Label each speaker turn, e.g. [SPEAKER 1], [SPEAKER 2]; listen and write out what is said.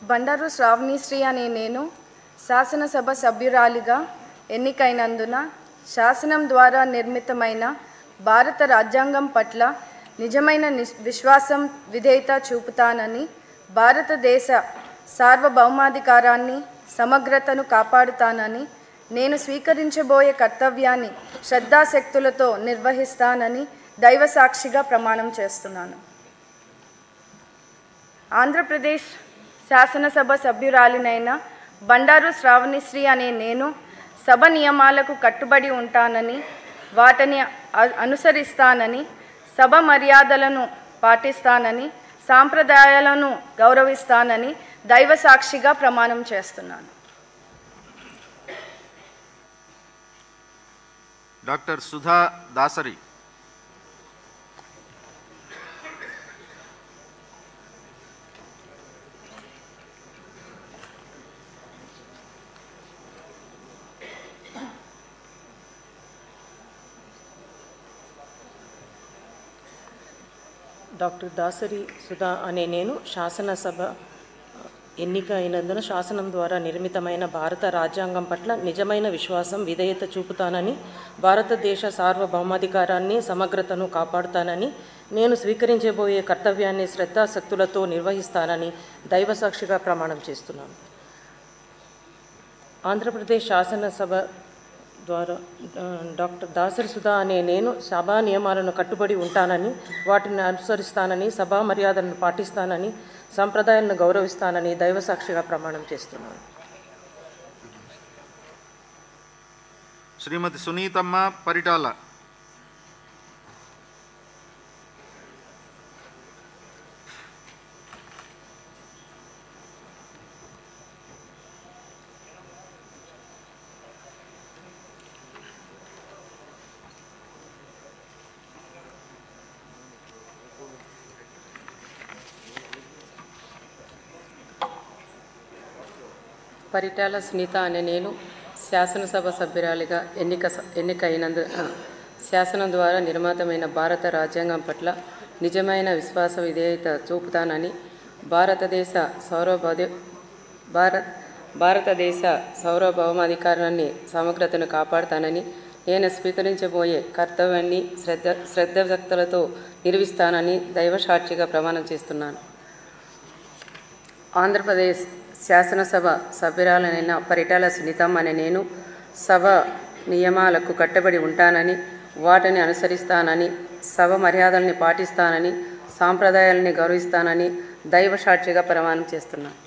[SPEAKER 1] బండారు శ్రావణిశ్రీ అనే నేను శాసనసభ సభ్యురాలిగా ఎన్నికైనందున శాసనం ద్వారా నిర్మితమైన భారత రాజ్యాంగం పట్ల నిజమైన విశ్వాసం విధేయత చూపుతానని, భారతదేశ సార్వభౌమాధికారాన్ని సమగ్రతను కాపాడుతానని, నేను స్వీకరించబోయే కర్తవ్యాన్ని శ్రద్ధాశక్తులతో నిర్వహిస్తానని దైవసాక్షిగా ప్రమాణం చేస్తున్నాను. ఆంధ్రప్రదేశ్ శాసనసభ సభ్యురాలినైన బండారు శ్రావణిశ్రీ అనే నేను సభ నియమాలకు కట్టుబడి ఉంటానని, వాటిని అనుసరిస్తానని, సభ మర్యాదలను పాటిస్తానని, సాంప్రదాయాలను గౌరవిస్తానని దైవసాక్షిగా ప్రమాణం చేస్తున్నాను.
[SPEAKER 2] డాక్టర్ సుధా దాసరి.
[SPEAKER 3] డాక్టర్ దాసరి సుధా అనే నేను శాసనసభ ఎన్నిక అయినందున శాసనం ద్వారా నిర్మితమైన భారత రాజ్యాంగం పట్ల నిజమైన విశ్వాసం విధేయత చూపుతానని, భారతదేశ సార్వభౌమాధికారాన్ని సమగ్రతను కాపాడుతానని, నేను స్వీకరించబోయే కర్తవ్యాన్ని శ్రద్ధాశక్తులతో నిర్వహిస్తానని దైవసాక్షిగా ప్రమాణం చేస్తున్నాను. ఆంధ్రప్రదేశ్ శాసనసభ ద్వారా డాక్టర్ దాసరి సుధా అనే నేను సభా నియమాలను కట్టుబడి ఉంటానని, వాటిని అనుసరిస్తానని, సభా మర్యాదలను పాటిస్తానని, సంప్రదాయాలను గౌరవిస్తానని దైవసాక్షిగా ప్రమాణం చేస్తున్నాను.
[SPEAKER 2] శ్రీమతి సునీతమ్మ పరిటాల.
[SPEAKER 4] పరిటాల సునీత అనే నేను శాసనసభ సభ్యురాలిగా ఎన్నికైనందున శాసనం ద్వారా నిర్మితమైన భారత రాజ్యాంగం పట్ల నిజమైన విశ్వాస విధేయత చూపుతానని, భారతదేశ సార్వభౌమాధికారాన్ని సమగ్రతను కాపాడుతానని, నేను స్వీకరించబోయే కర్తవ్యాన్ని శ్రద్ధాశక్తులతో నిర్వహిస్తానని దైవసాక్షిగా ప్రమాణం చేస్తున్నాను. ఆంధ్రప్రదేశ్ శాసనసభ సభ్యురాలైన పరిటాల సునీతమ్మ అనే నేను సభ నియమాలకు కట్టుబడి ఉంటానని, వాటిని అనుసరిస్తానని, సభ మర్యాదల్ని పాటిస్తానని, సాంప్రదాయాలని గౌరవిస్తానని దైవసాక్షిగా ప్రమాణం చేస్తున్నాను.